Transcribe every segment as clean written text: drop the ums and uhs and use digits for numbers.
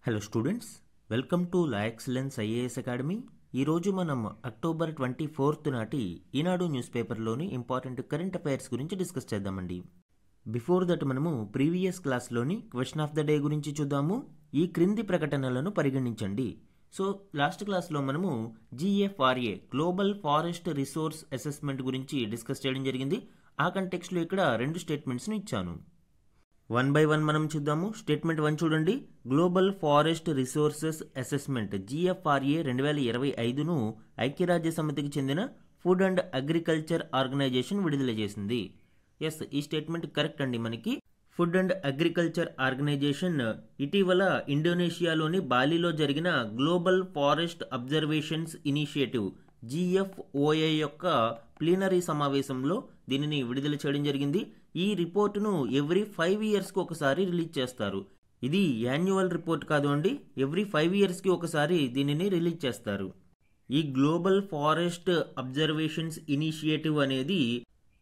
Hello students, welcome to La Excellence IAS Academy. ఈరోజు మనం October 24 నాటి ఈనాడు న్యూస్ పేపర్లోని ఇంపార్టెంట్ కరెంట్ అఫైర్స్ గురించి డిస్కస్ చేద్దామండి. బిఫోర్ దట్ మనము ప్రీవియస్ క్లాస్లోని క్వశ్చన్ ఆఫ్ ద డే గురించి చూద్దాము. ఈ క్రింది ప్రకటనలను పరిగణించండి. సో లాస్ట్ క్లాస్లో మనము GFRA global forest resource assessment గురించి డిస్కస్ చేయడం జరిగింది. ఆ కంటెక్స్ట్లో ఇక్కడ రెండు స్టేట్మెంట్స్ను ఇచ్చాను. వన్ బై వన్ మనం చూద్దాము. స్టేట్మెంట్ 1 చూడండి. Global forest resources assessment GFRA 2025ను ఐక్యరాజ్య సమితికి చెందిన ఫుడ్ అండ్ అగ్రికల్చర్ ఆర్గనైజేషన్ విడుదల చేసింది. ఎస్, ఈ స్టేట్మెంట్ కరెక్ట్ అండి. మనకి ఫుడ్ అండ్ అగ్రికల్చర్ ఆర్గనైజేషన్ ఇటీవల ఇండోనేషియాలోని బాలిలో జరిగిన global forest observations initiative GFOA యొక్క ప్లీనరీ సమావేశంలో దీనిని విడుదల చేయడం జరిగింది. ఈ రిపోర్టును ఎవ్రీ 5 ఇయర్స్కి ఒకసారి రిలీజ్ చేస్తారు. ఇది యాన్యువల్ రిపోర్ట్ కాదు అండి, ఎవ్రీ 5 ఇయర్స్కి ఒకసారి దీనిని రిలీజ్ చేస్తారు. ఈ గ్లోబల్ ఫారెస్ట్ అబ్జర్వేషన్స్ ఇనిషియేటివ్ అనేది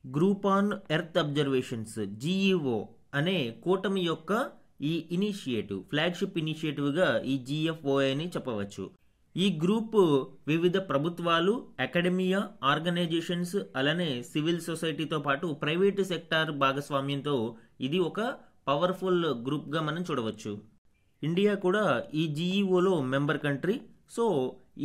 group on earth observations GEO అనే కూటమి యొక్క ఈ ఇనిషియేటివ్, ఫ్లాగ్షిప్ ఇనిషియేటివ్గా ఈ GFOA అని చెప్పవచ్చు. ఈ గ్రూప్ వివిధ ప్రభుత్వాలు, అకాడమియా, ఆర్గనైజేషన్స్, అలానే సివిల్ సొసైటీతో పాటు ప్రైవేటు సెక్టార్ భాగస్వామ్యంతో ఇది ఒక పవర్ఫుల్ గ్రూప్గా మనం చూడవచ్చు. ఇండియా కూడా ఈ GEOలో మెంబర్ కంట్రీ. సో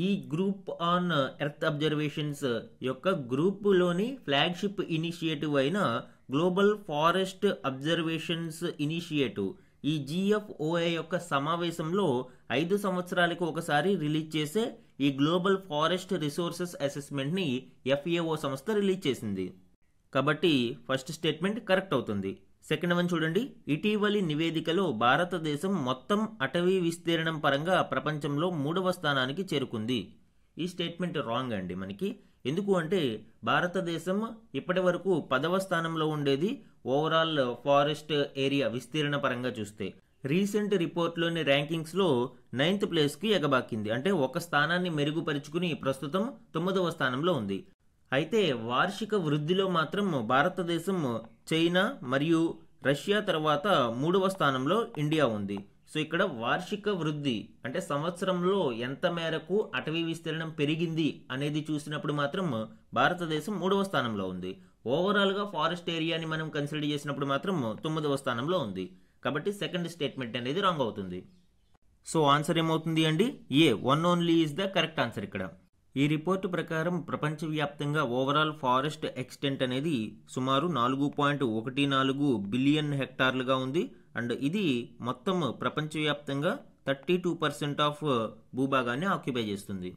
ఈ గ్రూప్ ఆన్ ఎర్త్ అబ్జర్వేషన్స్ యొక్క గ్రూపులోని ఫ్లాగ్షిప్ ఇనిషియేటివ్ అయిన గ్లోబల్ ఫారెస్ట్ అబ్జర్వేషన్స్ ఇనిషియేటివ్ ఈ GFOA యొక్క సమావేశంలో 5 సంవత్సరాలకు ఒకసారి రిలీజ్ చేసే ఈ గ్లోబల్ ఫారెస్ట్ రిసోర్సెస్ అసెస్మెంట్ని FAO సంస్థ రిలీజ్ చేసింది. కాబట్టి ఫస్ట్ స్టేట్మెంట్ కరెక్ట్ అవుతుంది. సెకండ్ వన్ చూడండి. ఇటీవలి నివేదికలో భారతదేశం మొత్తం అటవీ విస్తీర్ణం పరంగా ప్రపంచంలో 3వ స్థానానికి చేరుకుంది. ఈ స్టేట్మెంట్ రాంగ్ అండి మనకి. ఎందుకు అంటే భారతదేశం ఇప్పటి వరకు 10వ స్థానంలో ఉండేది ఓవరాల్ ఫారెస్ట్ ఏరియా విస్తీర్ణ పరంగా చూస్తే. రీసెంట్ రిపోర్ట్లోని ర్యాంకింగ్స్లో 9th ప్లేస్కి ఎగబాకింది. అంటే ఒక స్థానాన్ని మెరుగుపరుచుకుని ప్రస్తుతం 9వ స్థానంలో ఉంది. అయితే వార్షిక వృద్ధిలో మాత్రం భారతదేశం చైనా మరియు రష్యా తర్వాత 3వ స్థానంలో ఇండియా ఉంది. సో ఇక్కడ వార్షిక వృద్ధి అంటే సంవత్సరంలో ఎంత మేరకు అటవీ విస్తీర్ణం పెరిగింది అనేది చూసినప్పుడు మాత్రం భారతదేశం 3వ స్థానంలో ఉంది. ఓవరాల్గా ఫారెస్ట్ ఏరియాని మనం కన్సిడర్ చేసినప్పుడు మాత్రం 9వ స్థానంలో ఉంది. కాబట్టి సెకండ్ స్టేట్మెంట్ అనేది రాంగ్ అవుతుంది. సో ఆన్సర్ ఏమవుతుంది అండి? ఏ, 1 only is the correct answer ఇక్కడ. ఈ రిపోర్టు ప్రకారం ప్రపంచవ్యాప్తంగా ఓవరాల్ ఫారెస్ట్ ఎక్స్టెంట్ అనేది సుమారు 4.14 బిలియన్ హెక్టార్లుగా ఉంది. అండ్ ఇది మొత్తం ప్రపంచవ్యాప్తంగా 32% ఆఫ్ భూభాగాన్ని ఆక్యుపై చేస్తుంది.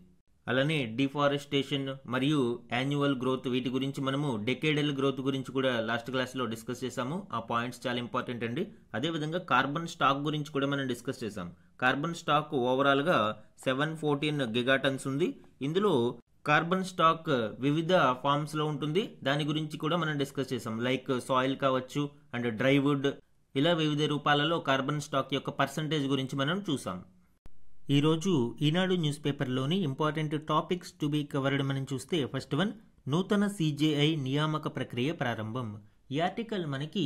అలానే డిఫారెస్టేషన్ మరియు యాన్యువల్ గ్రోత్, వీటి గురించి మనము డెకేడల్ గ్రోత్ గురించి కూడా లాస్ట్ క్లాస్లో డిస్కస్ చేసాము. ఆ పాయింట్స్ చాలా ఇంపార్టెంట్ అండి. అదేవిధంగా కార్బన్ స్టాక్ గురించి కూడా మనం డిస్కస్ చేసాం. కార్బన్ స్టాక్ ఓవరాల్గా 714 గిగాటన్స్ ఉంది. ఇందులో కార్బన్ స్టాక్ వివిధ ఫార్మ్స్లో ఉంటుంది. దాని గురించి కూడా మనం డిస్కస్ చేసాం. లైక్ సాయిల్ కావచ్చు అండ్ డ్రైవుడ్, ఇలా వివిధ రూపాలలో కార్బన్ స్టాక్ యొక్క పర్సంటేజ్ గురించి మనం చూసాం. ఈరోజు ఈనాడు న్యూస్ పేపర్లోని important topics to be covered మనం చూస్తే ఫస్ట్ వన్, నూతన CJI నియామక ప్రక్రియ ప్రారంభం. ఈ ఆర్టికల్ మనకి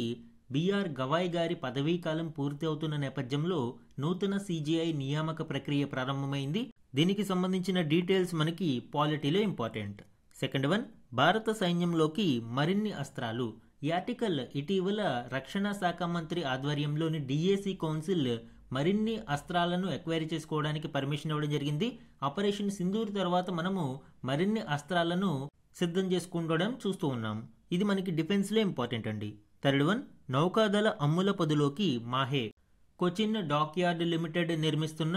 BR గవాయ్ గారి పదవీ కాలం పూర్తి అవుతున్న నేపథ్యంలో నూతన CJI నియామక ప్రక్రియ ప్రారంభమైంది. దీనికి సంబంధించిన డీటెయిల్స్ మనకి పాలిటీలో ఇంపార్టెంట్. సెకండ్ వన్, భారత సైన్యంలోకి మరిన్ని అస్త్రాలు. ఈ ఆర్టికల్ ఇటీవల రక్షణ శాఖ మంత్రి ఆధ్వర్యంలోని DAC కౌన్సిల్ మరిన్ని అస్త్రాలను ఎక్వైరీ చేసుకోవడానికి పర్మిషన్ ఇవ్వడం జరిగింది. ఆపరేషన్ సింధూర్ తర్వాత మనము మరిన్ని అస్త్రాలను సిద్ధం చేసుకుంటడం చూస్తూ ఉన్నాం. ఇది మనకి డిఫెన్స్లో ఇంపార్టెంట్ అండి. థర్డ్ వన్, నౌకాదళ అమ్ముల పదులోకి మాహే. కొచిన్ డాక్యార్డ్ లిమిటెడ్ నిర్మిస్తున్న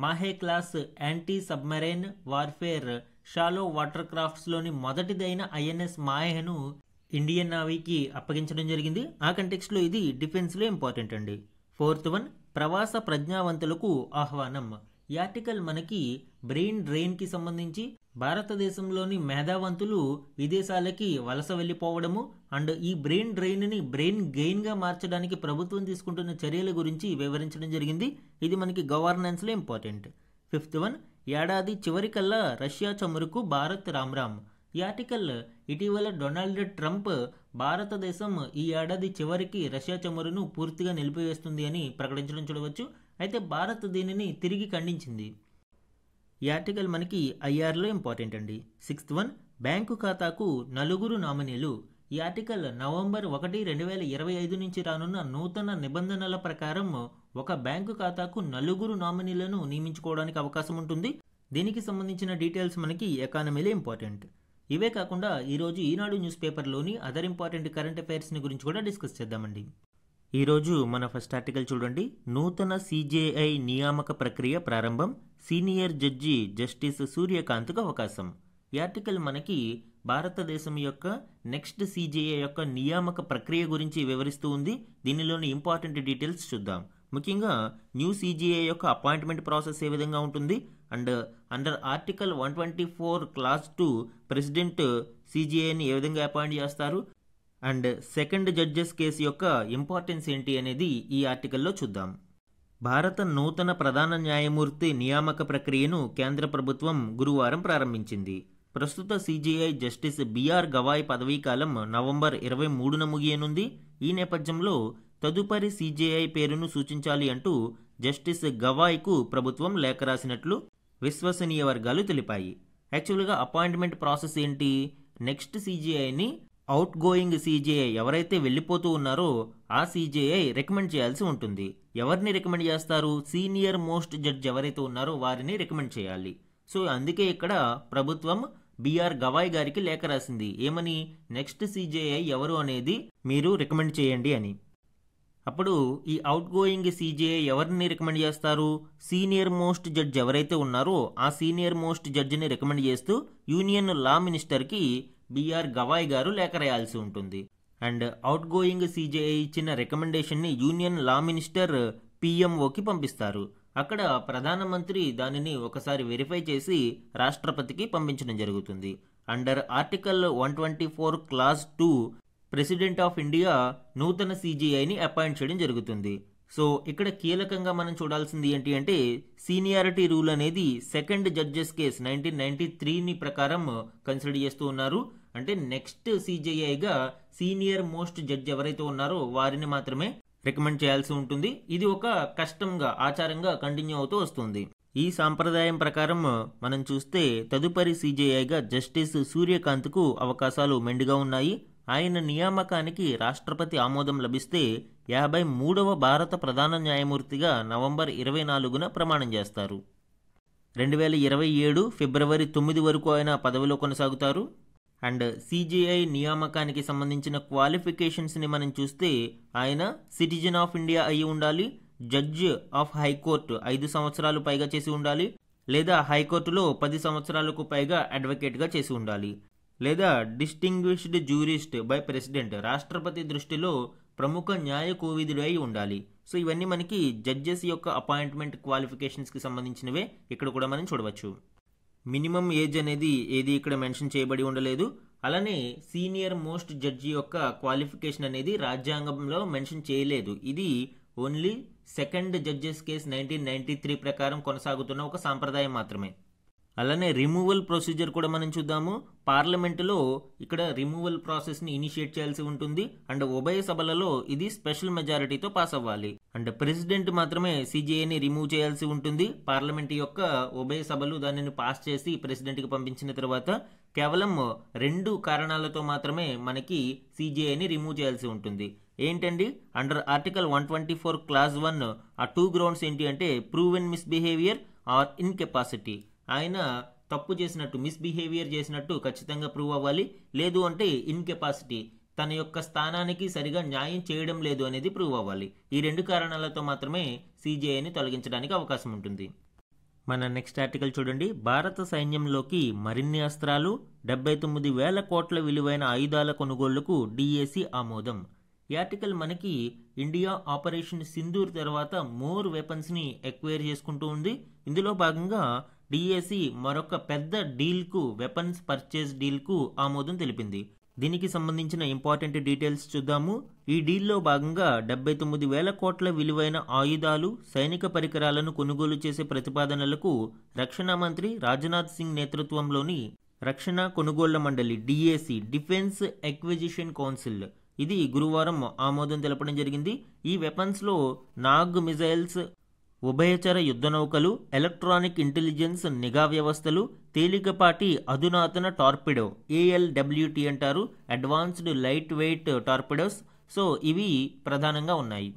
Mahe class anti submarine warfare shallow water క్రాఫ్ట్స్లోని మొదటిదైన INS మాహేను ఇండియన్ నేవీకి అప్పగించడం జరిగింది. ఆ కంటెక్స్ట్లో ఇది డిఫెన్స్లో ఇంపార్టెంట్ అండి. ఫోర్త్ వన్, ప్రవాస ప్రజ్ఞావంతులకు ఆహ్వానం. ఈ ఆర్టికల్ మనకి బ్రెయిన్ డ్రెయిన్కి సంబంధించి భారతదేశంలోని మేధావంతులు విదేశాలకి వలస వెళ్ళిపోవడము అండ్ ఈ బ్రెయిన్ డ్రెయిన్ని బ్రెయిన్ గెయిన్గా మార్చడానికి ప్రభుత్వం తీసుకుంటున్న చర్యల గురించి వివరించడం జరిగింది. ఇది మనకి గవర్నెన్స్లో ఇంపార్టెంట్. ఫిఫ్త్ వన్, ఏడాది చివరికల్లా రష్యా చమురుకు భారత్ రామ్. ఈ ఆర్టికల్ ఇటీవల డొనాల్డ్ ట్రంప్ భారతదేశం ఈ ఏడాది చివరికి రష్యా చమురును పూర్తిగా నిలిపివేస్తుంది అని ప్రకటించడం చూడవచ్చు. అయితే భారత్ దీనిని తిరిగి ఖండించింది. ఈ ఆర్టికల్ మనకి ఐఆర్లో ఇంపార్టెంట్ అండి. 6th వన్, బ్యాంకు ఖాతాకు నలుగురు నామినీలు. ఈ ఆర్టికల్ నవంబర్ 1, 2025 నుంచి రానున్న నూతన నిబంధనల ప్రకారం ఒక బ్యాంకు ఖాతాకు నలుగురు నామినీలను నియమించుకోవడానికి అవకాశం ఉంటుంది. దీనికి సంబంధించిన డీటెయిల్స్ మనకి ఎకానమీలో ఇంపార్టెంట్. ఇవే కాకుండా ఈరోజు Eenadu news పేపర్లోని other important current అఫైర్స్ని గురించి కూడా డిస్కస్ చేద్దామండి. ఈరోజు మన ఫస్ట్ ఆర్టికల్ చూడండి. నూతన సిజేఐ నియామక ప్రక్రియ ప్రారంభం, సీనియర్ జడ్జి జస్టిస్ సూర్యకాంత్కు అవకాశం. ఈ ఆర్టికల్ మనకి భారతదేశం యొక్క నెక్స్ట్ సిజేఐ యొక్క నియామక ప్రక్రియ గురించి వివరిస్తూ ఉంది. దీనిలోని ఇంపార్టెంట్ డీటెయిల్స్ చూద్దాం. ముఖ్యంగా న్యూ సిజేఐ యొక్క అపాయింట్మెంట్ ప్రాసెస్ ఏ విధంగా ఉంటుంది, and under article 124 clause 2 president సిజేఐని ఏ విధంగా అపాయింట్ చేస్తారు, అండ్ సెకండ్ జడ్జెస్ కేసు యొక్క ఇంపార్టెన్స్ ఏంటి అనేది ఈ ఆర్టికల్లో చూద్దాం. భారత నూతన ప్రధాన న్యాయమూర్తి నియామక ప్రక్రియను కేంద్ర ప్రభుత్వం గురువారం ప్రారంభించింది. ప్రస్తుత సిజేఐ జస్టిస్ బిఆర్ గవాయ్ పదవీకాలం నవంబర్ 23న ముగియనుంది. ఈ నేపథ్యంలో తదుపరి సిజేఐ పేరును సూచించాలి అంటూ జస్టిస్ గవాయ్కు ప్రభుత్వం లేఖ రాసినట్లు విశ్వసనీయ వర్గాలు తెలిపాయి. యాక్చువల్గా అపాయింట్మెంట్ ప్రాసెస్ ఏంటి, నెక్స్ట్ సిజేఐని అవుట్ గోయింగ్ సిజేఐ ఎవరైతే వెళ్ళిపోతూ ఉన్నారో ఆ సిజేఐ రికమెండ్ చేయాల్సి ఉంటుంది. ఎవరిని రికమెండ్ చేస్తారు, సీనియర్ మోస్ట్ జడ్జ్ ఎవరైతే ఉన్నారో వారిని రికమెండ్ చేయాలి. సో అందుకే ఇక్కడ ప్రభుత్వం బిఆర్ గవాయ్ గారికి లేఖ రాసింది. ఏమని, నెక్స్ట్ సిజేఐ ఎవరు అనేది మీరు రికమెండ్ చేయండి అని. అప్పుడు ఈ అవుట్ గోయింగ్ సిజేఐ ఎవరిని రికమెండ్ చేస్తారు, సీనియర్ మోస్ట్ జడ్జ్ ఎవరైతే ఉన్నారో ఆ సీనియర్ మోస్ట్ జడ్జిని రికమెండ్ చేస్తూ యూనియన్ లా మినిస్టర్కి బిఆర్ గవాయ్ గారు లేఖ రాయాల్సి ఉంటుంది. అండ్ అవుట్ గోయింగ్ సిజేఐ ఇచ్చిన రికమెండేషన్ని యూనియన్ లా మినిస్టర్ పిఎంఓకి పంపిస్తారు. అక్కడ ప్రధానమంత్రి దానిని ఒకసారి వెరిఫై చేసి రాష్ట్రపతికి పంపించడం జరుగుతుంది. Under article 124 clause 2 president of India నూతన సిజేఐని అపాయింట్ చేయడం జరుగుతుంది. సో ఇక్కడ కీలకంగా మనం చూడాల్సింది ఏంటి అంటే, సీనియారిటీ రూల్ అనేది సెకండ్ జడ్జెస్ కేస్ 1993 ప్రకారం కన్సిడర్ చేస్తూ ఉన్నారు. అంటే నెక్స్ట్ సిజేఐగా సీనియర్ మోస్ట్ జడ్జ్ ఎవరైతే ఉన్నారో వారిని మాత్రమే రికమెండ్ చేయాల్సి ఉంటుంది. ఇది ఒక కష్టంగా ఆచారంగా కంటిన్యూ అవుతూ వస్తుంది. ఈ సాంప్రదాయం ప్రకారం మనం చూస్తే తదుపరి సిజేఐగా జస్టిస్ సూర్యకాంత్కు అవకాశాలు మెండుగా ఉన్నాయి. ఆయన నియామకానికి రాష్ట్రపతి ఆమోదం లభిస్తే 53వ భారత ప్రధాన న్యాయమూర్తిగా నవంబర్ 24న ప్రమాణం చేస్తారు. 2027 ఫిబ్రవరి 9 వరకు ఆయన పదవిలో కొనసాగుతారు. అండ్ సిజేఐ నియామకానికి సంబంధించిన క్వాలిఫికేషన్స్ని మనం చూస్తే ఆయన సిటిజన్ ఆఫ్ ఇండియా అయి ఉండాలి, జడ్జ్ ఆఫ్ హైకోర్టు 5 సంవత్సరాలు పైగా చేసి ఉండాలి, లేదా హైకోర్టులో 10 సంవత్సరాలకు పైగా అడ్వకేట్గా చేసి ఉండాలి, లేదా డిస్టింగ్విష్డ్ జ్యూరిస్ట్ బై ప్రెసిడెంట్ రాష్ట్రపతి దృష్టిలో ప్రముఖ న్యాయ కోవిదుడై ఉండాలి. సో ఇవన్నీ మనకి జడ్జెస్ యొక్క అపాయింట్మెంట్ క్వాలిఫికేషన్స్కి సంబంధించినవే ఇక్కడ కూడా మనం చూడవచ్చు. మినిమం ఏజ్ అనేది ఏది ఇక్కడ మెన్షన్ చేయబడి ఉండలేదు. అలానే సీనియర్ మోస్ట్ జడ్జి యొక్క క్వాలిఫికేషన్ అనేది రాజ్యాంగంలో మెన్షన్ చేయలేదు. ఇది ఓన్లీ సెకండ్ జడ్జెస్ కేస్ 1993 ప్రకారం కొనసాగుతున్న ఒక సాంప్రదాయం మాత్రమే. అలానే రిమూవల్ ప్రొసీజర్ కూడా మనం చూద్దాము. పార్లమెంటులో ఇక్కడ రిమూవల్ ప్రాసెస్ని ఇనిషియేట్ చేయాల్సి ఉంటుంది. అండ్ ఉభయ సభలలో ఇది స్పెషల్ మెజారిటీతో పాస్ అవ్వాలి. అండ్ ప్రెసిడెంట్ మాత్రమే సిజేఐని రిమూవ్ చేయాల్సి ఉంటుంది. పార్లమెంట్ యొక్క ఉభయ సభలు దానిని పాస్ చేసి ప్రెసిడెంట్కి పంపించిన తర్వాత కేవలం 2 కారణాలతో మాత్రమే మనకి సిజేఐని రిమూవ్ చేయాల్సి ఉంటుంది. ఏంటండి, అండర్ ఆర్టికల్ 124 క్లాస్ 1 ఆ 2 గ్రౌండ్స్ ఏంటి అంటే, ప్రూవెన్ మిస్బిహేవియర్ ఆర్ ఇన్కెపాసిటీ. ఆయన తప్పు చేసినట్టు, మిస్బిహేవియర్ చేసినట్టు ఖచ్చితంగా ప్రూవ్ అవ్వాలి. లేదు అంటే ఇన్కెపాసిటీ, తన యొక్క స్థానానికి సరిగా న్యాయం చేయడం లేదు అనేది ప్రూవ్ అవ్వాలి. ఈ 2 కారణాలతో మాత్రమే సిజేఐని తొలగించడానికి అవకాశం ఉంటుంది. మన నెక్స్ట్ ఆర్టికల్ చూడండి. భారత సైన్యంలోకి మరిన్ని అస్త్రాలు, 79,000 కోట్ల విలువైన ఆయుధాల కొనుగోళ్లకు డిఏసి ఆమోదం. ఈ ఆర్టికల్ మనకి ఇండియా ఆపరేషన్ సింధూర్ తర్వాత మోర్ వెపన్స్ని ఎక్వైర్ చేసుకుంటూ ఉంది. ఇందులో భాగంగా డిఏసి మరొక పెద్ద డీల్కు, వెపన్స్ పర్చేజ్ డీల్కు ఆమోదం తెలిపింది. దీనికి సంబంధించిన ఇంపార్టెంట్ డీటెయిల్స్ చూద్దాము. ఈ డీల్లో భాగంగా 79,000 కోట్ల విలువైన ఆయుధాలు, సైనిక పరికరాలను కొనుగోలు చేసే ప్రతిపాదనలకు రక్షణ మంత్రి రాజ్నాథ్ సింగ్ నేతృత్వంలోని రక్షణ కొనుగోళ్ల మండలి డిఏసి, డిఫెన్స్ ఎక్విజిషన్ కౌన్సిల్, ఇది గురువారం ఆమోదం తెలపడం జరిగింది. ఈ వెపన్స్లో నాగ్ మిజైల్స్, ఉభయచర యుద్ధ నౌకలు, ఎలక్ట్రానిక్ ఇంటెలిజెన్స్ నిఘా వ్యవస్థలు, తేలికపాటి అధునాతన టార్పిడో ALWT అంటారు, advanced light weight torpedoes. So ఇవి ప్రధానంగా ఉన్నాయి.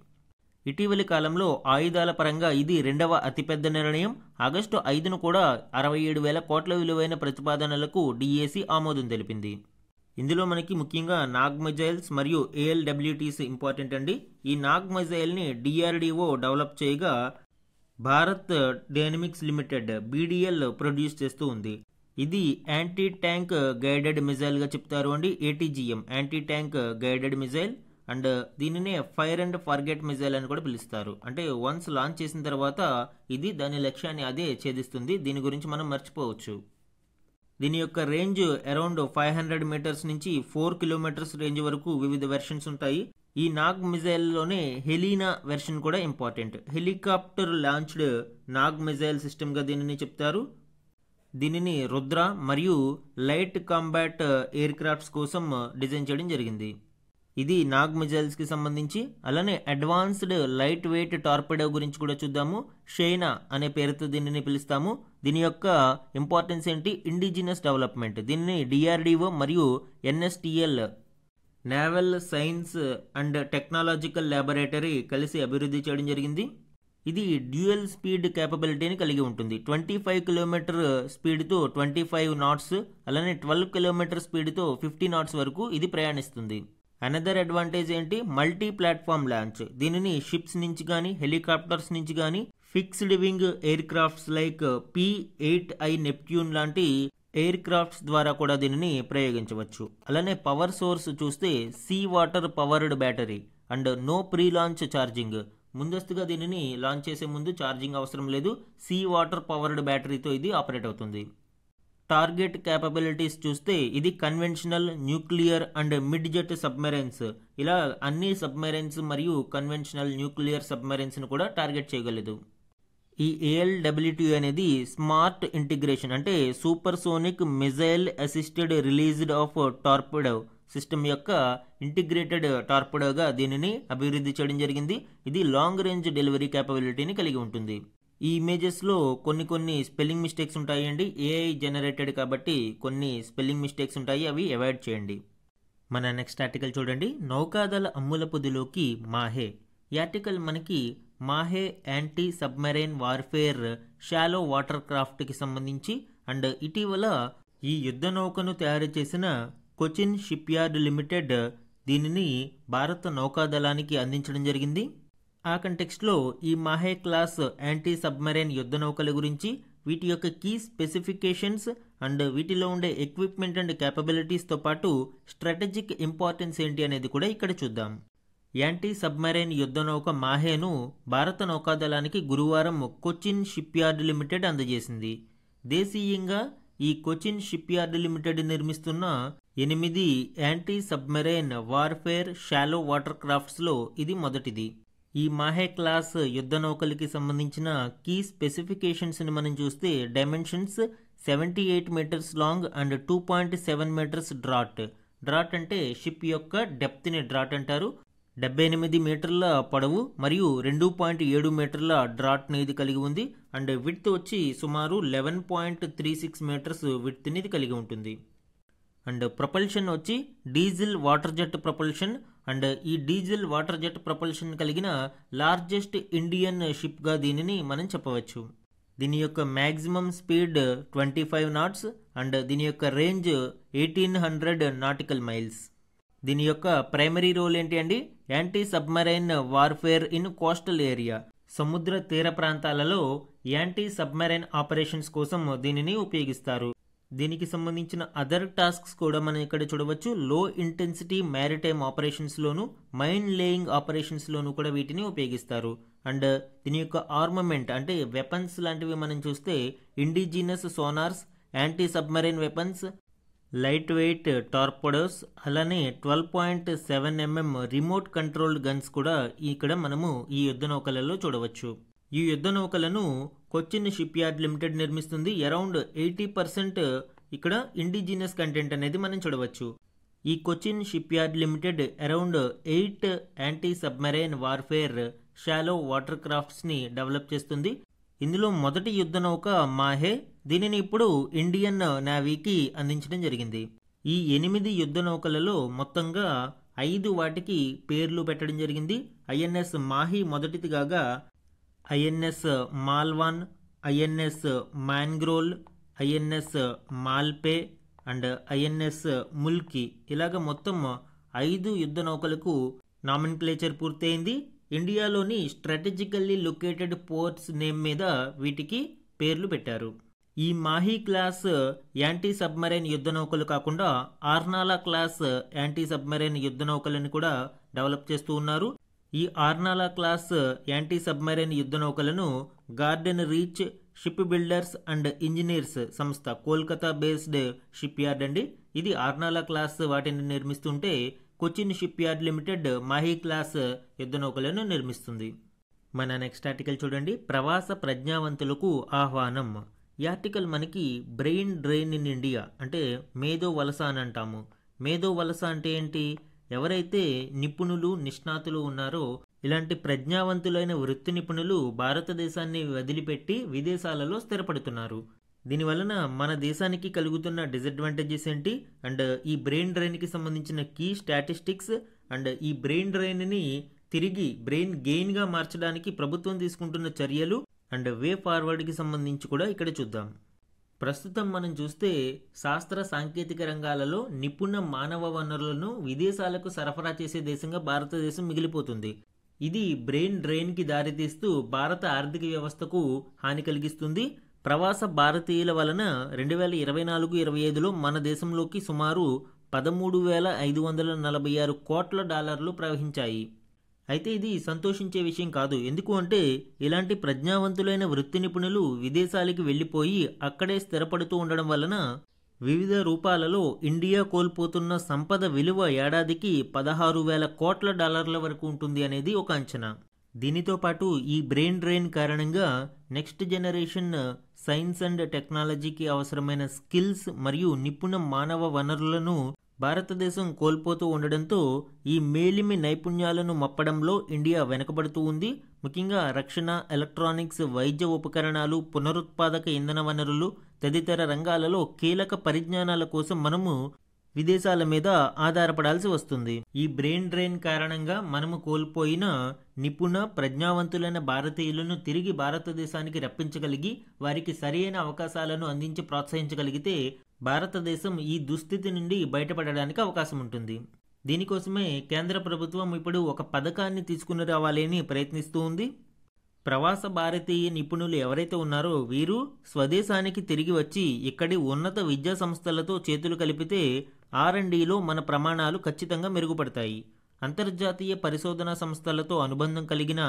ఇటీవలి కాలంలో ఆయుధాల పరంగా ఇది రెండవ అతిపెద్ద నిర్ణయం. ఆగస్టు 5ను కూడా 67,000 కోట్ల విలువైన ప్రతిపాదనలకు DAC ఆమోదం తెలిపింది. ఇందులో మనకి ముఖ్యంగా నాగ్ మిజైల్స్ మరియు ALWTs ఇంపార్టెంట్ అండి. ఈ నాగ్ మిజైల్ని DRDO డెవలప్ చేయగా Bharat dynamics limited BDL produce చేస్తూ ఉంది. ఇది యాంటీ ట్యాంక్ గైడెడ్ మిజైల్గా చెప్తారు అండి, ATGM anti tank guided missile. And దీనినే ఫైర్ అండ్ ఫర్గెట్ మిజైల్ అని కూడా పిలుస్తారు. అంటే వన్స్ లాంచ్ చేసిన తర్వాత ఇది దాని లక్ష్యాన్ని అదే ఛేదిస్తుంది. దీని గురించి మనం మర్చిపోవచ్చు. దీని యొక్క రేంజ్ అరౌండ్ 500 మీటర్స్ నుంచి 4 కిలోమీటర్స్ రేంజ్ వరకు వివిధ వెర్షన్స్ ఉంటాయి. ఈ నాగ్ మిజైల్లోనే హెలీనా వెర్షన్ కూడా important. Helicopter launched Nag missile సిస్టమ్గా దీనిని చెప్తారు. దీనిని రుద్ర మరియు లైట్ కాంబాట్ ఎయిర్ క్రాఫ్ట్స్ కోసం డిజైన్ చేయడం జరిగింది. ఇది నాగ్ మిజైల్స్కి సంబంధించి. అలానే అడ్వాన్స్డ్ లైట్ వెయిట్ టార్పిడో గురించి కూడా చూద్దాము. షైనా అనే పేరుతో దీనిని పిలుస్తాము. దీని యొక్క ఇంపార్టెన్స్ ఏంటి? Indigenous development. దీనిని DRDO మరియు NSTL naval science and technological laboratory కలిసి అభివృద్ధి చేయడం జరిగింది. ఇది డ్యూయల్ స్పీడ్ కేపబిలిటీని కలిగి ఉంటుంది. 25 కిలోమీటర్ స్పీడ్తో 25 knots, అలానే 12 కిలోమీటర్ స్పీడ్తో 50 knots వరకు ఇది ప్రయాణిస్తుంది. అనదర్ అడ్వాంటేజ్ ఏంటి? Multi platform launch. దీనిని షిప్స్ నుంచి కానీ హెలికాప్టర్స్ నుంచి కానీ fixed wing aircrafts like P-8I Neptune లాంటి ఎయిర్ క్రాఫ్ట్స్ ద్వారా కూడా దీనిని ప్రయోగించవచ్చు. అలానే పవర్ సోర్స్ చూస్తే sea water powered battery and no pre launch charging. ముందస్తుగా దీనిని లాంచ్ చేసే ముందు ఛార్జింగ్ అవసరం లేదు. సీ వాటర్ పవర్డ్ బ్యాటరీతో ఇది ఆపరేట్ అవుతుంది. టార్గెట్ క్యాపబిలిటీస్ చూస్తే ఇది conventional, nuclear and mid jet submarines, ఇలా అన్ని సబ్మెరైన్స్ మరియు కన్వెన్షనల్, న్యూక్లియర్ సబ్మెరైన్స్ను కూడా టార్గెట్ చేయగలదు. ఈ ALWT అనేది స్మార్ట్ ఇంటిగ్రేషన్, అంటే super sonic missile assisted released of torpedo system యొక్క ఇంటిగ్రేటెడ్ టార్పిడోగా దీనిని అభివృద్ధి చేయడం జరిగింది. ఇది లాంగ్ రేంజ్ డెలివరీ క్యాపబిలిటీని కలిగి ఉంటుంది. ఈ ఇమేజెస్లో కొన్ని స్పెల్లింగ్ మిస్టేక్స్ ఉంటాయండి. AI జనరేటెడ్ కాబట్టి కొన్ని స్పెల్లింగ్ మిస్టేక్స్ ఉంటాయి, అవి అవాయిడ్ చేయండి. మన నెక్స్ట్ ఆర్టికల్ చూడండి. నౌకాదళ అమ్ముల పొదిలోకి మాహే. ఈ ఆర్టికల్ మనకి Mahe anti submarine warfare shallow water క్రాఫ్ట్కి సంబంధించి అండ్ ఇటీవల ఈ యుద్ధ నౌకను తయారు చేసిన కొచిన్ షిప్ యార్డ్ లిమిటెడ్ దీనిని భారత నౌకాదళానికి అందించడం జరిగింది. ఆ కంటెక్స్ట్లో ఈ మాహే క్లాస్ యాంటీ సబ్మెరైన్ యుద్ధ నౌకల గురించి, వీటి యొక్క కీ స్పెసిఫికేషన్స్ అండ్ వీటిలో ఉండే ఎక్విప్మెంట్ అండ్ క్యాపబిలిటీస్తో పాటు స్ట్రాటజిక్ ఇంపార్టెన్స్ ఏంటి అనేది కూడా ఇక్కడ చూద్దాం. యాంటీ సబ్మెరైన్ యుద్ధ నౌక మాహేను భారత నౌకాదళానికి గురువారం కొచిన్ షిప్ యార్డ్ లిమిటెడ్ అందజేసింది. దేశీయంగా ఈ కొచిన్ షిప్ యార్డ్ లిమిటెడ్ నిర్మిస్తున్న 8 anti submarine warfare shallow water క్రాఫ్ట్స్లో ఇది మొదటిది. ఈ మాహే క్లాస్ యుద్ధ నౌకలకి సంబంధించిన కీ స్పెసిఫికేషన్స్ని మనం చూస్తే dimensions 78 meters long and 2.7 meters draught. Draught అంటే షిప్ యొక్క డెప్త్ని డ్రాట్ అంటారు. 78 మీటర్ల పొడవు మరియు 2.7 మీటర్ల డ్రాట్ని ఇది కలిగి ఉంది. అండ్ విడ్త్ వచ్చి సుమారు 11.36 మీటర్స్ విడ్త్ని ఇది కలిగి ఉంటుంది. అండ్ ప్రొపల్షన్ వచ్చి diesel water jet propulsion. And ఈ డీజిల్ వాటర్ జెట్ ప్రొపల్షన్ కలిగిన లార్జెస్ట్ ఇండియన్ షిప్గా దీనిని మనం చెప్పవచ్చు. దీని యొక్క మ్యాక్సిమం స్పీడ్ 25 knots అండ్ దీని యొక్క రేంజ్ 1800 నాటికల్ మైల్స్. దీని యొక్క ప్రైమరీ రోల్ ఏంటి అండి? Anti submarine warfare in coastal area. సముద్ర తీర ప్రాంతాలలో యాంటీ సబ్మెరైన్ ఆపరేషన్స్ కోసం దీనిని ఉపయోగిస్తారు. దీనికి సంబంధించిన అదర్ టాస్క్స్ కూడా మనం ఇక్కడ చూడవచ్చు. లో ఇంటెన్సిటీ మ్యారిటైమ్ ఆపరేషన్స్లోను, మైన్ లేయింగ్ ఆపరేషన్స్లోను కూడా వీటిని ఉపయోగిస్తారు. అండ్ దీని యొక్క ఆర్మమెంట్ అంటే వెపన్స్ లాంటివి మనం చూస్తే indigenous sonars, anti submarine weapons, light weight torpedoes, అలానే 12.7 mm రిమోట్ కంట్రోల్డ్ గన్స్ కూడా ఇక్కడ మనము ఈ యుద్ధ నౌకలలో చూడవచ్చు. ఈ యుద్ధ నౌకలను కొచ్చిన్ షిప్ యార్డ్ లిమిటెడ్ నిర్మిస్తుంది. అరౌండ్ 80% ఇక్కడ ఇండిజినస్ కంటెంట్ అనేది మనం చూడవచ్చు. ఈ Cochin shipyard limited around 8 anti submarine warfare shallow water క్రాఫ్ట్స్ని డెవలప్ చేస్తుంది. ఇందులో మొదటి యుద్ధ నౌక మాహే. దీనిని ఇప్పుడు ఇండియన్ నేవీకి అందించడం జరిగింది. ఈ 8 యుద్ధ నౌకలలో మొత్తంగా 5 వాటికి పేర్లు పెట్టడం జరిగింది. ఐఎన్ఎస్ మాహి మొదటిది కాగా INS Malvan, INS Mangrol, INS Malpe and INS Mulki, ఇలాగ మొత్తం 5 యుద్ధ నౌకలకు నామిన్క్లేచర్ పూర్తయింది. ఇండియాలోని స్ట్రాటజికల్లీ లొకేటెడ్ పోర్ట్స్ నేమ్ మీద వీటికి పేర్లు పెట్టారు. ఈ మాహీ క్లాస్ యాంటీ సబ్మరైన్ యుద్ధ నౌకలు కాకుండా ఆర్నాలా క్లాస్ యాంటీ సబ్మరైన్ యుద్ధ నౌకలను కూడా డెవలప్ చేస్తూ ఉన్నారు. ఈ ఆర్నాలా క్లాస్ యాంటీ సబ్మరైన్ యుద్ధ నౌకలను Garden Reach Shipbuilders and Engineers సంస్థ, కోల్కతా బేస్డ్ షిప్ యార్డ్ అండి. ఇది ఆర్నాలా క్లాస్ వాటిని నిర్మిస్తుంటే Cochin shipyard limited Mahe class యుద్ధ నౌకలను నిర్మిస్తుంది. మన నెక్స్ట్ ఆర్టికల్ చూడండి. ప్రవాస ప్రజ్ఞావంతులకు ఆహ్వానం. ఈ ఆర్టికల్ మనకి బ్రెయిన్ డ్రెయిన్ ఇన్ ఇండియా అంటే మేధో వలస అని అంటాము. మేధో వలస అంటే ఏంటి? ఎవరైతే నిపుణులు నిష్ణాతులు ఉన్నారో ఇలాంటి ప్రజ్ఞావంతులైన వృత్తి నిపుణులు భారతదేశాన్ని వదిలిపెట్టి విదేశాలలో స్థిరపడుతున్నారు. దీనివలన మన దేశానికి కలుగుతున్న డిసడ్వాంటేజెస్ ఏంటి అండ్ ఈ బ్రెయిన్ డ్రైన్కి సంబంధించిన కీ స్టాటిస్టిక్స్ అండ్ ఈ బ్రెయిన్ డ్రైన్ని తిరిగి బ్రెయిన్ గెయిన్గా మార్చడానికి ప్రభుత్వం తీసుకుంటున్న చర్యలు అండ్ వే ఫార్వర్డ్కి సంబంధించి కూడా ఇక్కడ చూద్దాం. ప్రస్తుతం మనం చూస్తే శాస్త్ర సాంకేతిక రంగాలలో నిపుణ మానవ వనరులను విదేశాలకు సరఫరా చేసే దేశంగా భారతదేశం మిగిలిపోతుంది. ఇది బ్రెయిన్ డ్రెయిన్కి దారితీస్తూ భారత ఆర్థిక వ్యవస్థకు హాని కలిగిస్తుంది. ప్రవాస భారతీయుల వలన 2024-25లో మన దేశంలోకి సుమారు $13,546 కోట్ల ప్రవహించాయి. అయితే ఇది సంతోషించే విషయం కాదు. ఎందుకు అంటే ఇలాంటి ప్రజ్ఞావంతులైన వృత్తి నిపుణులు విదేశాలకి వెళ్ళిపోయి అక్కడే స్థిరపడుతూ ఉండడం వలన వివిధ రూపాలలో ఇండియా కోల్పోతున్న సంపద విలువ ఏడాదికి $16,000 కోట్ల వరకు ఉంటుంది అనేది ఒక అంచనా. దీనితో పాటు ఈ బ్రెయిన్ డ్రెయిన్ కారణంగా నెక్స్ట్ జనరేషన్ సైన్స్ అండ్ టెక్నాలజీకి అవసరమైన స్కిల్స్ మరియు నిపుణ మానవ వనరులను భారతదేశం కోల్పోతూ ఉండడంతో ఈ మేలిమి నైపుణ్యాలను మప్పడంలో ఇండియా వెనుకబడుతూ ఉంది. ముఖ్యంగా రక్షణ, ఎలక్ట్రానిక్స్, వైద్య ఉపకరణాలు, పునరుత్పాదక ఇంధన వనరులు తదితర రంగాలలో కీలక పరిజ్ఞానాల కోసం మనము విదేశాల మీద ఆధారపడాల్సి వస్తుంది. ఈ బ్రెయిన్ డ్రెయిన్ కారణంగా మనము కోల్పోయిన నిపుణ ప్రజ్ఞావంతులైన భారతీయులను తిరిగి భారతదేశానికి రప్పించగలిగి వారికి సరైన అవకాశాలను అందించి ప్రోత్సహించగలిగితే భారతదేశం ఈ దుస్థితి నుండి బయటపడడానికి అవకాశం ఉంటుంది. దీనికోసమే కేంద్ర ప్రభుత్వం ఇప్పుడు ఒక పథకాన్ని తీసుకుని రావాలని ప్రయత్నిస్తూ ఉంది. ప్రవాస భారతీయ నిపుణులు ఎవరైతే ఉన్నారో వీరు స్వదేశానికి తిరిగి వచ్చి ఇక్కడి ఉన్నత విద్యా సంస్థలతో చేతులు కలిపితే R&Dలో మన ప్రమాణాలు ఖచ్చితంగా మెరుగుపడతాయి. అంతర్జాతీయ పరిశోధనా సంస్థలతో అనుబంధం కలిగిన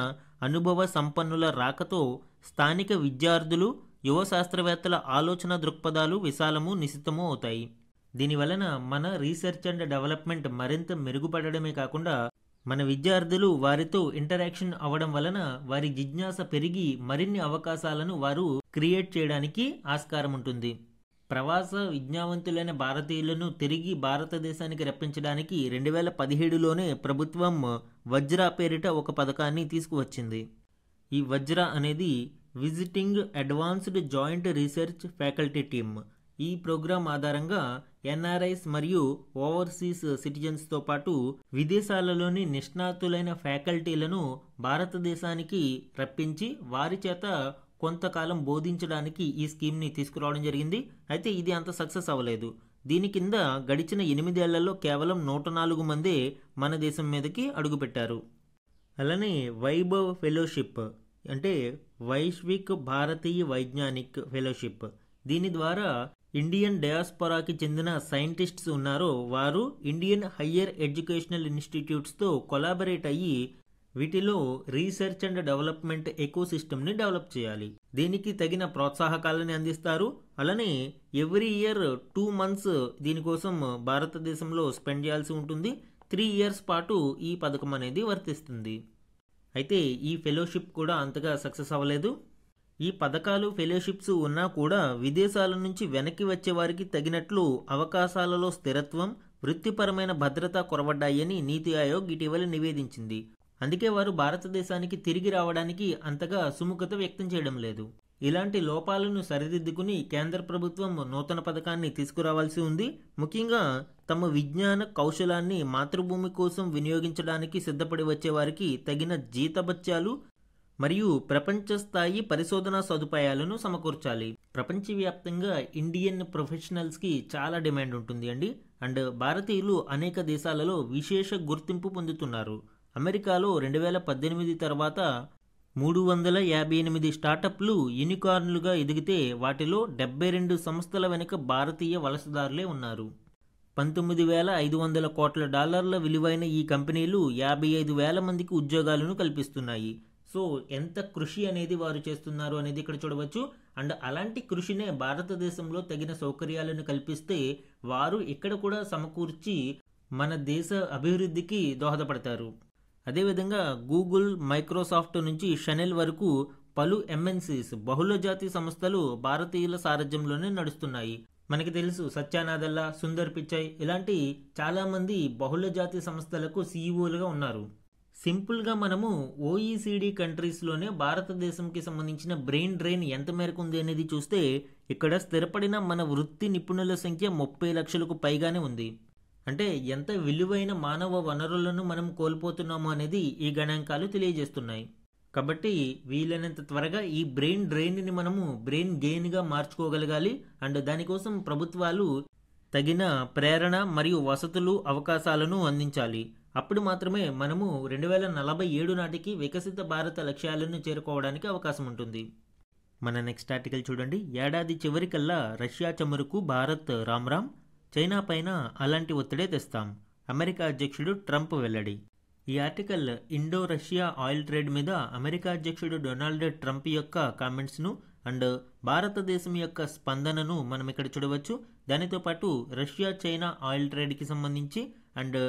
అనుభవ సంపన్నుల రాకతో స్థానిక విద్యార్థులు, యువ శాస్త్రవేత్తల ఆలోచన దృక్పథాలు విశాలము, నిశితము అవుతాయి. దీనివలన మన రీసెర్చ్ అండ్ డెవలప్మెంట్ మరింత మెరుగుపడడమే కాకుండా మన విద్యార్థులు వారితో ఇంటరాక్షన్ అవ్వడం వలన వారి జిజ్ఞాస పెరిగి మరిన్ని అవకాశాలను వారు క్రియేట్ చేయడానికి ఆస్కారం ఉంటుంది. ప్రవాస విజ్ఞావంతులైన భారతీయులను తిరిగి భారతదేశానికి రప్పించడానికి 2017లోనే ప్రభుత్వం వజ్రా పేరిట ఒక పథకాన్ని తీసుకువచ్చింది. ఈ వజ్రా అనేది visiting advanced joint research faculty team. ఈ ప్రోగ్రాం ఆధారంగా NRIs మరియు ఓవర్సీస్ సిటిజన్స్తో పాటు విదేశాలలోని నిష్ణాతులైన ఫ్యాకల్టీలను భారతదేశానికి రప్పించి వారి చేత కొంతకాలం బోధించడానికి ఈ స్కీమ్ని తీసుకురావడం జరిగింది. అయితే ఇది అంత సక్సెస్ అవ్వలేదు. దీని కింద గడిచిన 8 ఏళ్లలో కేవలం 104 మందే మన దేశం మీదకి అడుగుపెట్టారు. అలానే వైభవ్ ఫెలోషిప్ అంటే వైశ్విక్ భారతీయ వైజ్ఞానిక్ ఫెలోషిప్. దీని ద్వారా ఇండియన్ డయాస్పొరాకి చెందిన సైంటిస్ట్స్ ఉన్నారో వారు ఇండియన్ హయ్యర్ ఎడ్యుకేషనల్ ఇన్స్టిట్యూట్స్తో కొలాబరేట్ అయ్యి వీటిలో రీసెర్చ్ అండ్ డెవలప్మెంట్ ఎకోసిస్టమ్ని డెవలప్ చేయాలి. దీనికి తగిన ప్రోత్సాహకాలని అందిస్తారు. అలానే ఎవ్రీ ఇయర్ 2 months దీనికోసం భారతదేశంలో స్పెండ్ చేయాల్సి ఉంటుంది. 3 years పాటు ఈ పథకం అనేది వర్తిస్తుంది. అయితే ఈ ఫెలోషిప్ కూడా అంతగా సక్సెస్ అవ్వలేదు. ఈ పథకాలు ఫెలోషిప్స్ ఉన్నా కూడా విదేశాల నుంచి వెనక్కి వచ్చే వారికి తగినట్లు అవకాశాలలో స్థిరత్వం, వృత్తిపరమైన భద్రత కొరవడ్డాయని నీతి ఆయోగ్ ఇటీవల నివేదించింది. అందుకే వారు భారతదేశానికి తిరిగి రావడానికి అంతగా సుముఖత వ్యక్తం చేయడం లేదు. ఇలాంటి లోపాలను సరిదిద్దుకుని కేంద్ర ప్రభుత్వం నూతన పథకాన్ని తీసుకురావాల్సి ఉంది. ముఖ్యంగా తమ విజ్ఞాన కౌశలాన్ని మాతృభూమి కోసం వినియోగించడానికి సిద్ధపడి వచ్చే వారికి తగిన జీతభత్యాలు మరియు ప్రపంచ స్థాయి పరిశోధనా సదుపాయాలను సమకూర్చాలి. ప్రపంచవ్యాప్తంగా ఇండియన్ ప్రొఫెషనల్స్కి చాలా డిమాండ్ ఉంటుంది అండి. అండ్ భారతీయులు అనేక దేశాలలో విశేష గుర్తింపు పొందుతున్నారు. అమెరికాలో 2018 తర్వాత 358 స్టార్టప్లు యూనికార్న్లుగా ఎదిగితే వాటిలో 72 సంస్థల వెనుక భారతీయ వలసదారులే ఉన్నారు. $19,500 కోట్ల విలువైన ఈ కంపెనీలు 55,000 మందికి ఉద్యోగాలను కల్పిస్తున్నాయి. సో ఎంత కృషి అనేది వారు చేస్తున్నారు అనేది ఇక్కడ చూడవచ్చు. అండ్ అలాంటి కృషినే భారతదేశంలో తగిన సౌకర్యాలను కల్పిస్తే వారు ఇక్కడ కూడా సమకూర్చి మన దేశ అభివృద్ధికి దోహదపడతారు. అదేవిధంగా గూగుల్, మైక్రోసాఫ్ట్ నుంచి షనెల్ వరకు పలు ఎంఎన్సీస్ బహుళజాతి సంస్థలు భారతీయుల సారథ్యంలోనే నడుస్తున్నాయి. మనకి తెలుసు సత్యానాదల్లా, సుందర్ పిచాయ్ ఇలాంటి చాలామంది బహుళజాతి సంస్థలకు సీఈఓలుగా ఉన్నారు. సింపుల్గా మనము ఓఈసీడీ కంట్రీస్లోనే భారతదేశంకి సంబంధించిన బ్రెయిన్ డ్రైన్ ఎంత మేరకు ఉంది అనేది చూస్తే ఇక్కడ స్థిరపడిన మన వృత్తి నిపుణుల సంఖ్య 30 లక్షలకు పైగానే ఉంది. అంటే ఎంత విలువైన మానవ వనరులను మనం కోల్పోతున్నాము అనేది ఈ గణాంకాలు తెలియజేస్తున్నాయి. కాబట్టి వీలైనంత త్వరగా ఈ బ్రెయిన్ డ్రైన్ని మనము బ్రెయిన్ గెయిన్గా మార్చుకోగలగాలి. అండ్ దానికోసం ప్రభుత్వాలు తగిన ప్రేరణ మరియు వసతులు, అవకాశాలను అందించాలి. అప్పుడు మాత్రమే మనము 2047 నాటికి వికసిత భారత లక్ష్యాలను చేరుకోవడానికి అవకాశం ఉంటుంది. మన నెక్స్ట్ ఆర్టికల్ చూడండి. ఏడాది చివరికల్లా రష్యా చమురుకు భారత్ రామ్, చైనా పైన అలాంటి ఒత్తిడే తెస్తాం, అమెరికా అధ్యక్షుడు ట్రంప్ వెల్లడి. ఈ article Indo Russia oil trade మీద అమెరికా అధ్యక్షుడు డొనాల్డ్ ట్రంప్ యొక్క కామెంట్స్ను అండ్ భారతదేశం యొక్క స్పందనను మనం ఇక్కడ చూడవచ్చు. దానితో పాటు రష్యా చైనా ఆయిల్ ట్రేడ్కి సంబంధించి అండ్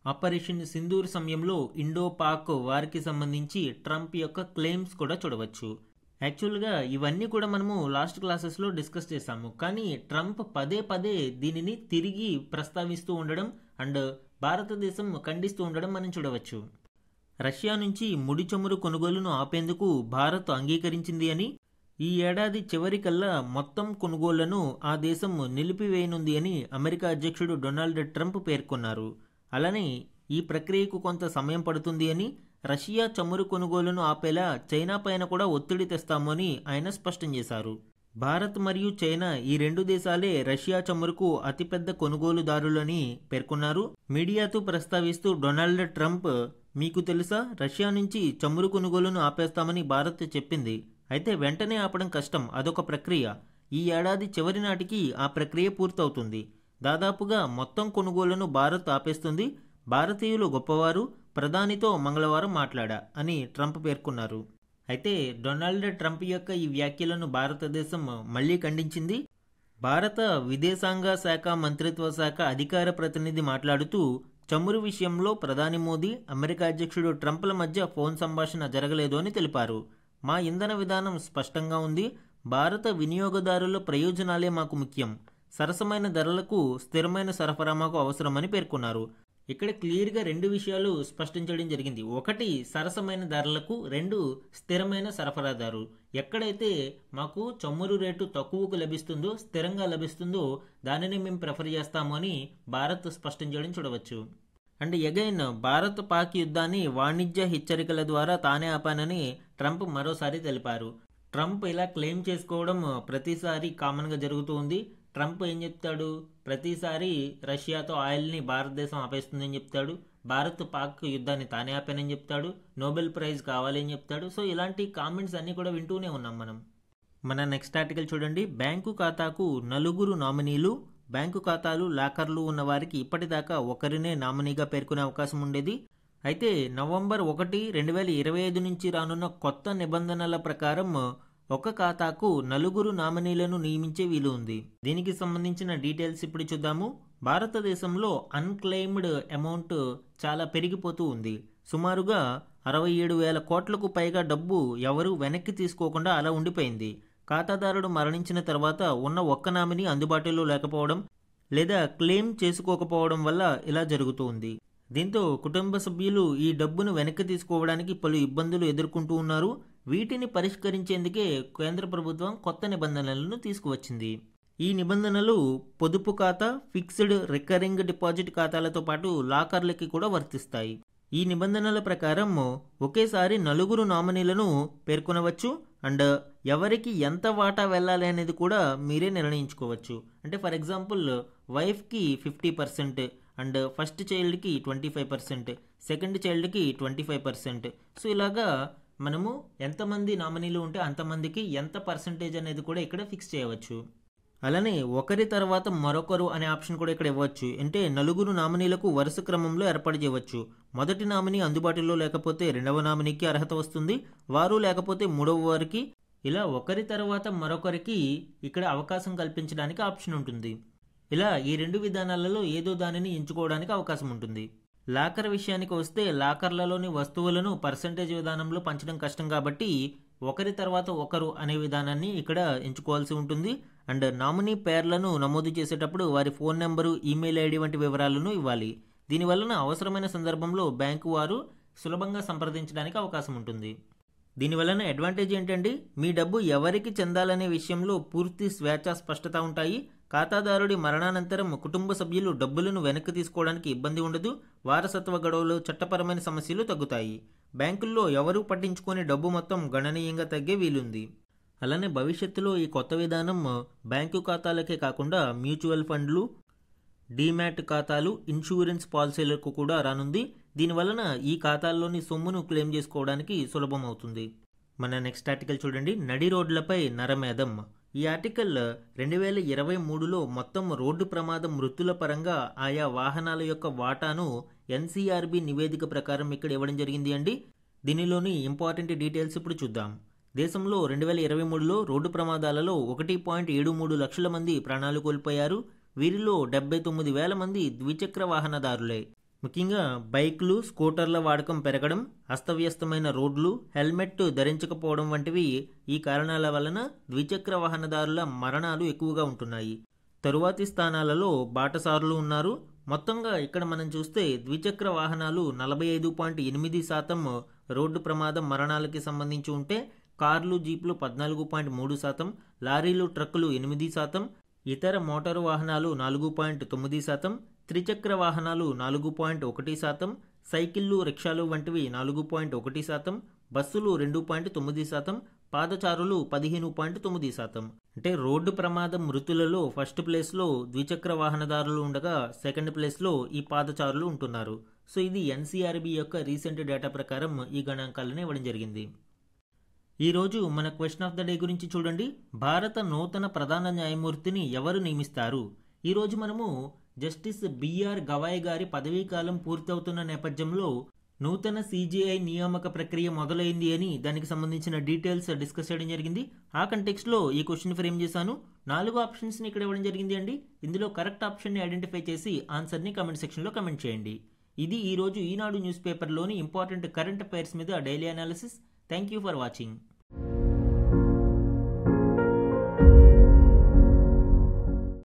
ఆపరేషన్ సింధూర్ సమయంలో ఇండో పాక్ వారికి సంబంధించి ట్రంప్ యొక్క క్లెయిమ్స్ కూడా చూడవచ్చు. యాక్చువల్గా ఇవన్నీ కూడా మనము లాస్ట్ క్లాసెస్లో డిస్కస్ చేశాము. కానీ ట్రంప్ పదే దీనిని తిరిగి ప్రస్తావిస్తూ ఉండడం అండ్ భారతదేశం ఖండిస్తూ ఉండడం మనం చూడవచ్చు. రష్యా నుంచి ముడి చమురు కొనుగోలును ఆపేందుకు భారత్ అంగీకరించింది అని, ఈ ఏడాది చివరికల్లా మొత్తం కొనుగోళ్లను ఆ దేశం నిలిపివేయనుంది అని అమెరికా అధ్యక్షుడు డొనాల్డ్ ట్రంప్ పేర్కొన్నారు. అలానే ఈ ప్రక్రియకు కొంత సమయం పడుతుంది అని, రష్యా చమురు కొనుగోలును ఆపేలా చైనా పైన కూడా ఒత్తిడి తెస్తాము అని ఆయన స్పష్టం చేశారు. భారత్ మరియు చైనా ఈ రెండు దేశాలే రష్యా చమురుకు అతిపెద్ద కొనుగోలుదారులని పేర్కొన్నారు. మీడియాతో ప్రస్తావిస్తూ డొనాల్డ్ ట్రంప్, మీకు తెలుసా, రష్యా నుంచి చమురు కొనుగోలును ఆపేస్తామని భారత్ చెప్పింది. అయితే వెంటనే ఆపడం కష్టం, అదొక ప్రక్రియ. ఈ ఏడాది చివరి నాటికి ఆ ప్రక్రియ పూర్తవుతుంది. దాదాపుగా మొత్తం కొనుగోళ్లను భారత్ ఆపేస్తుంది. భారతీయులు గొప్పవారు, ప్రధానితో మంగళవారం మాట్లాడా అని ట్రంప్ పేర్కొన్నారు. అయితే డొనాల్డ్ ట్రంప్ యొక్క ఈ వ్యాఖ్యలను భారతదేశం మళ్లీ ఖండించింది. భారత విదేశాంగ శాఖ మంత్రిత్వ శాఖ అధికార ప్రతినిధి మాట్లాడుతూ, చమురు విషయంలో ప్రధాని మోదీ, అమెరికా అధ్యక్షుడు ట్రంప్ల మధ్య ఫోన్ సంభాషణ జరగలేదు అని తెలిపారు. మా ఇంధన విధానం స్పష్టంగా ఉంది. భారత వినియోగదారుల ప్రయోజనాలే మాకు ముఖ్యం. సరసమైన ధరలకు స్థిరమైన సరఫరా మాకు అవసరమని పేర్కొన్నారు. ఇక్కడ క్లియర్గా రెండు విషయాలు స్పష్టం చేయడం జరిగింది. ఒకటి సరసమైన ధరలకు, రెండు స్థిరమైన సరఫరాదారు. ఎక్కడైతే మాకు చమురు రేటు తక్కువకు లభిస్తుందో, స్థిరంగా లభిస్తుందో దానిని మేము ప్రిఫర్ చేస్తాము అని భారత్ స్పష్టం చేయడం చూడవచ్చు. అండ్ అగైన్ భారత్ పాక్ యుద్ధాన్ని వాణిజ్య హెచ్చరికల ద్వారా తానే ఆపానని ట్రంప్ మరోసారి తెలిపారు. ట్రంప్ ఇలా క్లెయిమ్ చేసుకోవడం ప్రతిసారి కామన్గా జరుగుతూ ఉంది. ట్రంప్ ఏం చెప్తాడు, ప్రతిసారి రష్యాతో ఆయిల్ని భారతదేశం ఆపేస్తుందని చెప్తాడు, భారత్ పాక్ యుద్ధాన్ని తానే ఆపానని చెప్తాడు, నోబెల్ ప్రైజ్ కావాలి అని చెప్తాడు. సో ఇలాంటి కామెంట్స్ అన్నీ కూడా వింటూనే ఉన్నాం మనం. మన నెక్స్ట్ ఆర్టికల్ చూడండి. బ్యాంకు ఖాతాకు 4 నామినీలు. బ్యాంకు ఖాతాలు, లాకర్లు ఉన్న వారికి ఇప్పటిదాకా ఒకరినే నామినీగా పేర్కొనే అవకాశం ఉండేది. అయితే నవంబర్ 1, 2025 నుంచి రానున్న కొత్త నిబంధనల ప్రకారం ఒక ఖాతాకు 4 నామినీలను నియమించే వీలు ఉంది. దీనికి సంబంధించిన డీటెయిల్స్ ఇప్పుడు చూద్దాము. భారతదేశంలో అన్క్లెయిమ్డ్ అమౌంట్ చాలా పెరిగిపోతూ ఉంది. సుమారుగా 67,000 కోట్లకు పైగా డబ్బు ఎవరు వెనక్కి తీసుకోకుండా అలా ఉండిపోయింది. ఖాతాదారుడు మరణించిన తర్వాత ఉన్న ఒక్క నామినీ అందుబాటులో లేకపోవడం లేదా క్లెయిమ్ చేసుకోకపోవడం వల్ల ఇలా జరుగుతూ ఉంది. దీంతో కుటుంబ సభ్యులు ఈ డబ్బును వెనక్కి తీసుకోవడానికి పలు ఇబ్బందులు ఎదుర్కొంటూ ఉన్నారు. వీటిని పరిష్కరించేందుకే కేంద్ర ప్రభుత్వం కొత్త నిబంధనలను తీసుకువచ్చింది. ఈ నిబంధనలు పొదుపు ఖాతా, ఫిక్స్డ్ రికరింగ్ డిపాజిట్ ఖాతాలతో పాటు లాకర్లకి కూడా వర్తిస్తాయి. ఈ నిబంధనల ప్రకారం ఒకేసారి 4 నామినీలను పేర్కొనవచ్చు అండ్ ఎవరికి ఎంత వాటా వెళ్ళాలి అనేది కూడా మీరే నిర్ణయించుకోవచ్చు. అంటే ఫర్ ఎగ్జాంపుల్ వైఫ్కి 50% అండ్ ఫస్ట్ చైల్డ్కి 25%, సెకండ్ చైల్డ్కి 25%. సో ఇలాగా మనము ఎంతమంది నామినీలు ఉంటే అంతమందికి ఎంత పర్సంటేజ్ అనేది కూడా ఇక్కడ ఫిక్స్ చేయవచ్చు. అలానే ఒకరి తర్వాత మరొకరు అనే ఆప్షన్ కూడా ఇక్కడ ఇవ్వచ్చు. అంటే 4 నామినీలకు వరుస క్రమంలో ఏర్పాటు చేయవచ్చు. మొదటి నామినీ అందుబాటులో లేకపోతే రెండవ నామినీకి అర్హత వస్తుంది, వారు లేకపోతే మూడవ వారికి, ఇలా ఒకరి తర్వాత మరొకరికి ఇక్కడ అవకాశం కల్పించడానికి ఆప్షన్ ఉంటుంది. ఇలా ఈ 2 విధానాలలో ఏదో దానిని ఎంచుకోవడానికి అవకాశం ఉంటుంది. లాకర్ విషయానికి వస్తే లాకర్లలోని వస్తువులను పర్సంటేజ్ విధానంలో పంచడం కష్టం కాబట్టి ఒకరి తర్వాత ఒకరు అనే విధానాన్ని ఇక్కడ ఎంచుకోవాల్సి ఉంటుంది. అండ్ నామినీ పేర్లను నమోదు చేసేటప్పుడు వారి ఫోన్ నెంబరు, ఈమెయిల్ ఐడి వంటి వివరాలను ఇవ్వాలి. దీనివలన అవసరమైన సందర్భంలో బ్యాంకు వారు సులభంగా సంప్రదించడానికి అవకాశం ఉంటుంది. దీనివలన అడ్వాంటేజ్ ఏంటంటే మీ డబ్బు ఎవరికి చెందాలనే విషయంలో పూర్తి స్వేచ్ఛ, స్పష్టత ఉంటాయి. ఖాతాదారుడి మరణానంతరం కుటుంబ సభ్యులు డబ్బులను వెనక్కి తీసుకోవడానికి ఇబ్బంది ఉండదు. వారసత్వ గడువులు, చట్టపరమైన సమస్యలు తగ్గుతాయి. బ్యాంకుల్లో ఎవరూ పట్టించుకునే డబ్బు మొత్తం గణనీయంగా తగ్గే వీలుంది. అలానే భవిష్యత్తులో ఈ కొత్త విధానం బ్యాంకు ఖాతాలకే కాకుండా మ్యూచువల్ ఫండ్లు, డీమ్యాట్ ఖాతాలు, ఇన్సూరెన్స్ పాలసీలకు కూడా రానుంది. దీనివలన ఈ ఖాతాల్లోని సొమ్మును క్లెయిమ్ చేసుకోవడానికి సులభం అవుతుంది. మన నెక్స్ట్ ఆర్టికల్ చూడండి, నడి రోడ్లపై నరమేధం. ఈ ఆర్టికల్ 2023లో మొత్తం రోడ్డు ప్రమాదం మృతుల పరంగా ఆయా వాహనాల యొక్క వాటాను ఎన్సీఆర్బీ నివేదిక ప్రకారం ఇక్కడ ఇవ్వడం జరిగింది అండి. దీనిలోని ఇంపార్టెంట్ డీటెయిల్స్ ఇప్పుడు చూద్దాం. దేశంలో 2023లో రోడ్డు ప్రమాదాలలో 1.73 లక్షల మంది ప్రాణాలు కోల్పోయారు. వీరిలో 79,000 మంది ద్విచక్ర వాహనదారులే. ముఖ్యంగా బైక్లు, స్కూటర్ల వాడకం పెరగడం, అస్తవ్యస్తమైన రోడ్లు, హెల్మెట్ ధరించకపోవడం వంటివి ఈ కారణాల వలన ద్విచక్ర వాహనదారుల మరణాలు ఎక్కువగా ఉంటున్నాయి. తరువాతి స్థానాలలో బాటసారులు ఉన్నారు. మొత్తంగా ఇక్కడ మనం చూస్తే ద్విచక్ర వాహనాలు 45.8% రోడ్డు ప్రమాదం మరణాలకి సంబంధించి ఉంటే, కార్లు, జీప్లు 14.3%, లారీలు, ట్రక్కులు 8%, ఇతర మోటారు వాహనాలు 4.9%, త్రిచక్ర వాహనాలు 4.1%, సైకిళ్లు, రిక్షాలు వంటివి 4.1%, బస్సులు 2.9%, పాదచారులు 15.9%. అంటే రోడ్డు ప్రమాదం మృతులలో ఫస్ట్ ప్లేస్లో ద్విచక్ర వాహనదారులు ఉండగా సెకండ్ ప్లేస్లో ఈ పాదచారులు ఉంటున్నారు. సో ఇది ఎన్సీఆర్బీ యొక్క రీసెంట్ డేటా ప్రకారం ఈ గణాంకాలను ఇవ్వడం జరిగింది. ఈరోజు మన క్వశ్చన్ ఆఫ్ ద డే గురించి చూడండి. భారత నూతన ప్రధాన న్యాయమూర్తిని ఎవరు నియమిస్తారు? ఈరోజు మనము జస్టిస్ బిఆర్ గవాయ్ గారి పదవీకాలం పూర్తవుతున్న నేపథ్యంలో నూతన సిజేఐ నియామక ప్రక్రియ మొదలైంది అని దానికి సంబంధించిన డీటెయిల్స్ డిస్కస్ చేయడం జరిగింది. ఆ కంటెక్స్ట్లో ఈ క్వశ్చన్ ఫ్రేమ్ చేశాను. 4 ఆప్షన్స్ని ఇక్కడ ఇవ్వడం జరిగింది అండి. ఇందులో కరెక్ట్ ఆప్షన్ని ఐడెంటిఫై చేసి ఆన్సర్ని కమెంట్ సెక్షన్లో కమెంట్ చేయండి. ఇది ఈరోజు ఈనాడు న్యూస్ పేపర్లోని ఇంపార్టెంట్ కరెంట్ అఫైర్స్ మీద daily analysis. Thank you for watching.